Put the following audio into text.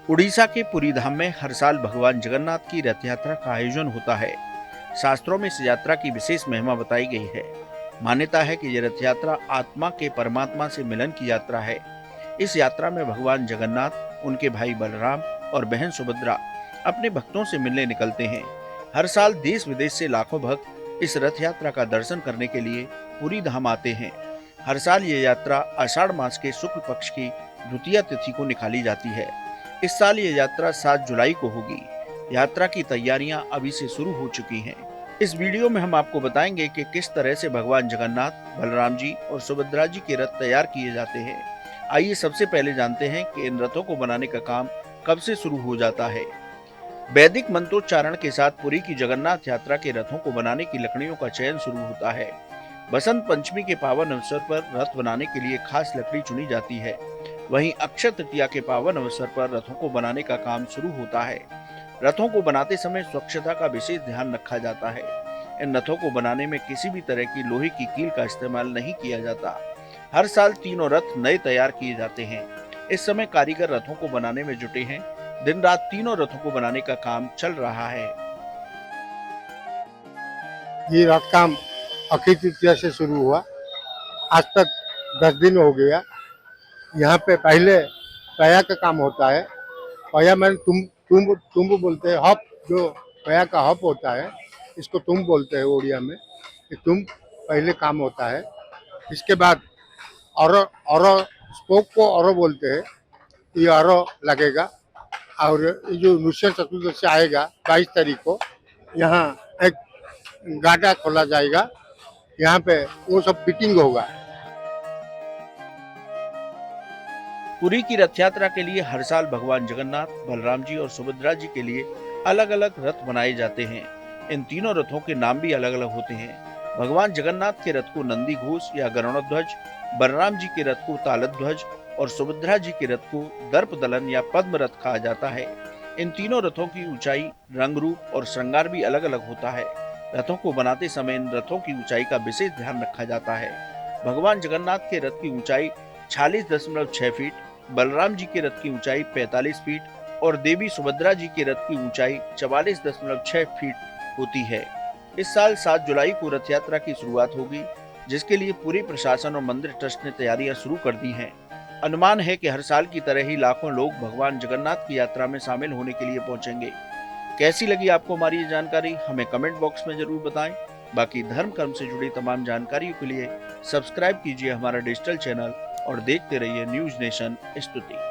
उड़ीसा के पुरी धाम में हर साल भगवान जगन्नाथ की रथ यात्रा का आयोजन होता है। शास्त्रों में इस यात्रा की विशेष महिमा बताई गई है। मान्यता है कि यह रथ यात्रा आत्मा के परमात्मा से मिलन की यात्रा है। इस यात्रा में भगवान जगन्नाथ, उनके भाई बलराम और बहन सुभद्रा अपने भक्तों से मिलने निकलते हैं। हर साल देश विदेश से लाखों भक्त इस रथ यात्रा का दर्शन करने के लिए पुरी धाम आते हैं। हर साल ये यात्रा आषाढ़ मास के शुक्ल पक्ष की द्वितीया तिथि को निकाली जाती है। इस साल ये यात्रा 7 जुलाई को होगी। यात्रा की तैयारियां अभी से शुरू हो चुकी हैं। इस वीडियो में हम आपको बताएंगे कि किस तरह से भगवान जगन्नाथ, बलराम जी और सुभद्रा जी के रथ तैयार किए जाते हैं। आइए सबसे पहले जानते हैं कि इन रथों को बनाने का काम कब से शुरू हो जाता है। वैदिक मंत्रोच्चारण के साथ पुरी की जगन्नाथ यात्रा के रथों को बनाने की लकड़ियों का चयन शुरू होता है। बसंत पंचमी के पावन अवसर पर रथ बनाने के लिए खास लकड़ी चुनी जाती है। वहीं अक्षय तृतीया के पावन अवसर पर रथों को बनाने का काम शुरू होता है। रथों को बनाते समय स्वच्छता का विशेष ध्यान रखा जाता है। इन रथों को बनाने में किसी भी तरह की लोहे की कील का इस्तेमाल नहीं किया जाता। हर साल तीनों रथ नए तैयार किए जाते हैं। इस समय कारीगर रथों को बनाने में जुटे हैं। दिन रात तीनों रथों को बनाने का काम चल रहा है। ये रथ काम अक्षय तृतीया से शुरू हुआ, आज तक 10 दिन हो गया। यहाँ पे पहले पया का काम होता है। पया मैंने तुम बोलते हैं। हप, जो पया का हप होता है, इसको तुम बोलते हैं उड़िया में। ये तुम पहले काम होता है। इसके बाद औरो स्पोक को औरो बोलते हैं। ये औरो लगेगा। और ये जो नृसिंह चतुर्दशी आएगा 22 तारीख को, यहाँ एक गाटा खोला जाएगा। यहाँ पे वो सब फिटिंग होगा। पुरी की रथ यात्रा के लिए हर साल भगवान जगन्नाथ, बलराम जी और सुभद्रा जी के लिए अलग अलग रथ बनाए जाते हैं। इन तीनों रथों के नाम भी अलग अलग होते हैं। भगवान जगन्नाथ के रथ को नंदी घोष या गरुड़ध्वज, बलराम जी के रथ को तालध्वज और सुभद्रा जी के रथ को दर्पदलन या पद्म रथ कहा जाता है। इन तीनों रथों की ऊंचाई, रंग रूप और श्रृंगार भी अलग अलग होता है। रथों को बनाते समय इन रथों की ऊंचाई का विशेष ध्यान रखा जाता है। भगवान जगन्नाथ के रथ की ऊंचाई 46.6 फीट, बलराम जी के रथ की ऊंचाई 45 फीट और देवी सुभद्रा जी के रथ की ऊंचाई 44.6 फीट होती है। इस साल 7 जुलाई को रथ यात्रा की शुरुआत होगी, जिसके लिए पूरी प्रशासन और मंदिर ट्रस्ट ने तैयारियां शुरू कर दी हैं। अनुमान है कि हर साल की तरह ही लाखों लोग भगवान जगन्नाथ की यात्रा में शामिल होने के लिए पहुंचेंगे। कैसी लगी आपको हमारी ये जानकारी, हमें कमेंट बॉक्स में जरूर बताएं। बाकी धर्म कर्म से जुड़ी तमाम जानकारियों के लिए सब्सक्राइब कीजिए हमारा डिजिटल चैनल और देखते रहिए न्यूज नेशन स्तुति।